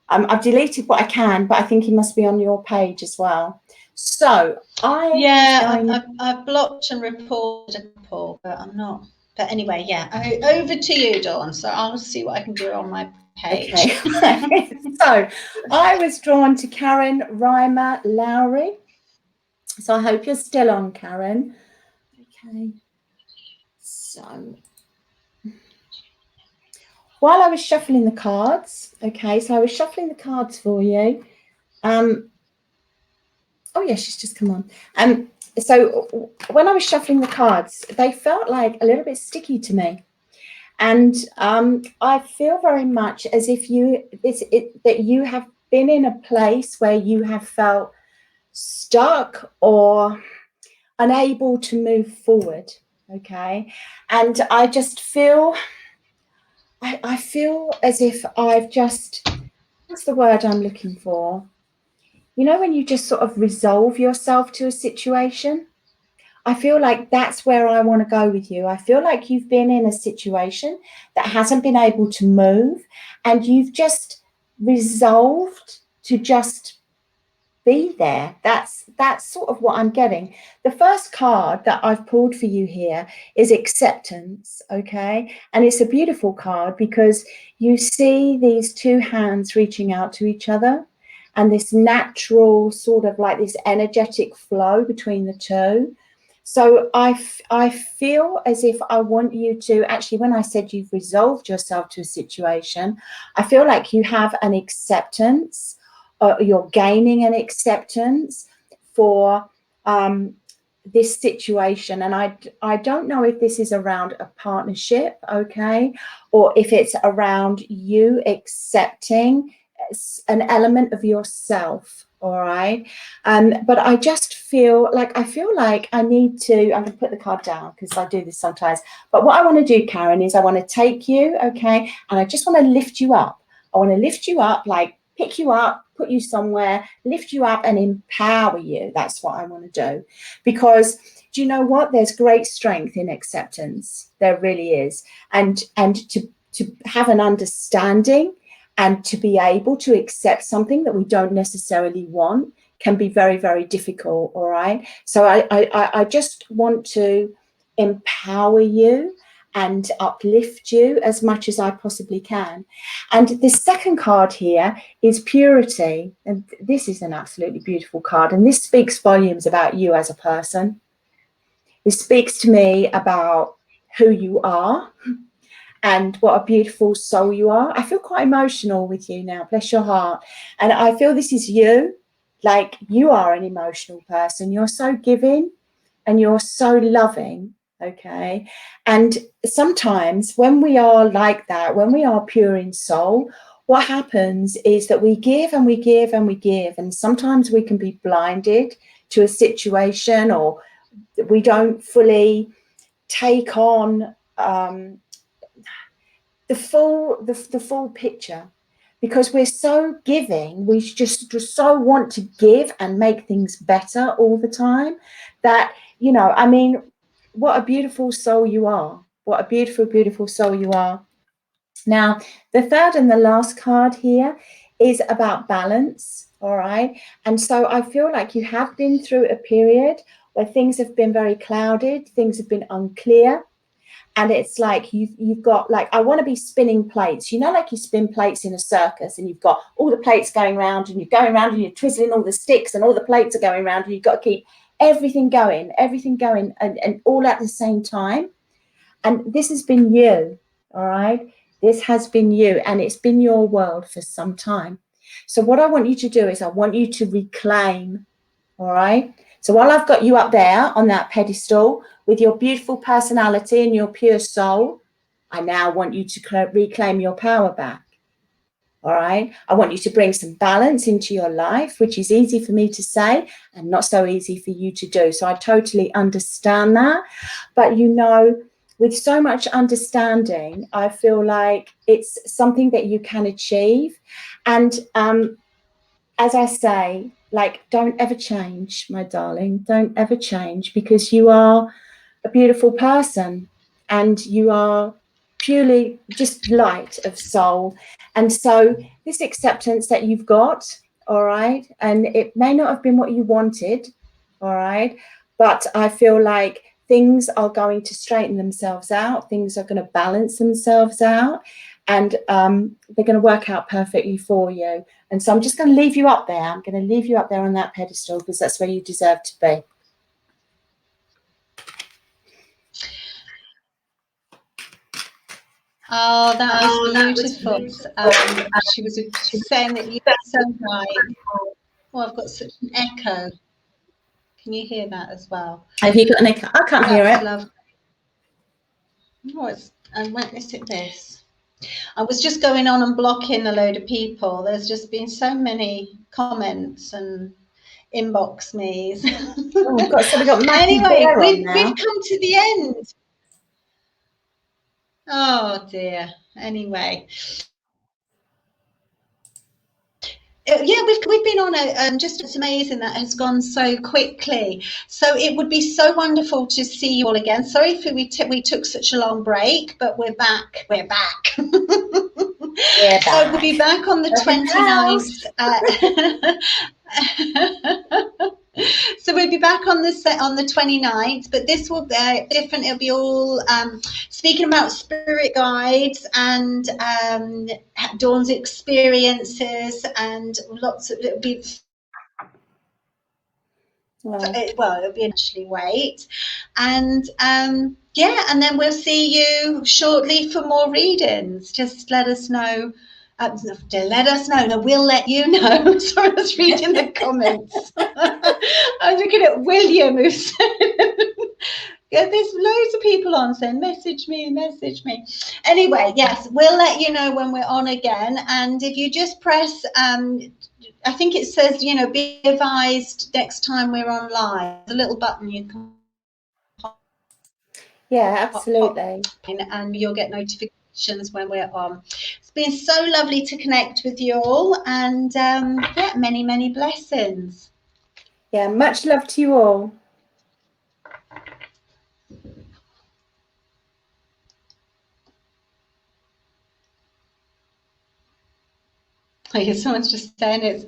I've deleted what I can, but I think he must be on your page as well. So I've blocked and reported a couple, but I'm not. But anyway, yeah, over to you, Dawn. So I'll see what I can do on my page. Okay. So I was drawn to Karen Reimer Lowry. So I hope you're still on, Karen. Okay. So while I was shuffling the cards, okay, so I was shuffling the cards for you. Oh yeah, she's just come on. So when I was shuffling the cards, they felt like a little bit sticky to me. And I feel very much as if that you have been in a place where you have felt stuck or unable to move forward, okay? And I just feel, I feel as if I've just, what's the word I'm looking for? You know, when you just sort of resolve yourself to a situation? I feel like that's where I want to go with you. I feel like you've been in a situation that hasn't been able to move, and you've just resolved to just be there. That's sort of what I'm getting. The first card that I've pulled for you here is acceptance, okay? And it's a beautiful card because you see these two hands reaching out to each other and this natural sort of like this energetic flow between the two. So I feel as if I want you to actually, when I said you've resolved yourself to a situation, I feel like you have an acceptance. You're gaining an acceptance for this situation. And I don't know if this is around a partnership, okay, or if it's around you accepting an element of yourself. All right. But I just feel like I need to, I'm going to put the card down because I do this sometimes. But what I want to do, Karen, is I want to take you, okay, and I just want to lift you up. I want to lift you up, like pick you up, put you somewhere, lift you up and empower you. That's what I want to do. Because do you know what? There's great strength in acceptance. There really is. And to have an understanding and to be able to accept something that we don't necessarily want can be very, very difficult, all right? So I just want to empower you and uplift you as much as I possibly can. And the second card here is purity. And this is an absolutely beautiful card. And this speaks volumes about you as a person. It speaks to me about who you are and what a beautiful soul you are. I feel quite emotional with you now, bless your heart. And I feel this is you, like you are an emotional person. You're so giving and you're so loving, okay? And sometimes when we are like that, when we are pure in soul, what happens is that we give and we give and we give, and sometimes we can be blinded to a situation, or we don't fully take on the full picture, because we're so giving, we just so want to give and make things better all the time, that, you know, I mean, what a beautiful soul you are. What a beautiful, beautiful soul you are. Now, the third and the last card here is about balance, all right? And so I feel like you have been through a period where things have been very clouded, things have been unclear, and it's like you've got, like, I want to be spinning plates, you know, like you spin plates in a circus, and you've got all the plates going around, and you're going around and you're twizzling all the sticks, and all the plates are going around, and you've got to keep everything going, and all at the same time. And this has been you, all right? This has been you, and it's been your world for some time. So what I want you to do is I want you to reclaim, all right? So while I've got you up there on that pedestal with your beautiful personality and your pure soul, I now want you to reclaim your power back. All right. I want you to bring some balance into your life, which is easy for me to say and not so easy for you to do. So I totally understand that. But, you know, with so much understanding, I feel like it's something that you can achieve. And as I say, like, don't ever change, my darling. Don't ever change, because you are a beautiful person, and you are purely just light of soul. And so this acceptance that you've got, all right, and it may not have been what you wanted, all right, but I feel like things are going to straighten themselves out, things are going to balance themselves out, and they're going to work out perfectly for you. And so I'm just going to leave you up there. I'm going to leave you up there on that pedestal, because that's where you deserve to be. Oh, that was beautiful. She was saying that you sound like, oh, I've got such an echo. Can you hear that as well? Have you got an echo? I can't hear it. Lovely. Oh, is it this? I was just going on and blocking a load of people. There's just been so many comments and inbox me's. Oh, so we've got anyway, we've come to the end. Oh dear. Anyway. Yeah, we've been on a just, it's amazing that has gone so quickly. So it would be so wonderful to see you all again. Sorry if we took such a long break, but we're back. We're back. Yeah, so we'll be back on the 29th. So we'll be back on the 29th, but this will be different. It'll be all speaking about spirit guides and Dawn's experiences, and lots of, it'll be it'll be actually wait, and yeah, and then we'll see you shortly for more readings. Just let us know. Let us know. No, we'll let you know. Sorry, I was reading the comments. I was looking at William, who said, yeah, there's loads of people on saying, message me. Anyway, yes, we'll let you know when we're on again. And if you just press, I think it says, you know, be advised next time we're on live. There's a little button you can Yeah, absolutely. and you'll get notifications when we're on. It's been so lovely to connect with you all, and yeah, many, many blessings. Yeah, much love to you all. Someone's just saying it's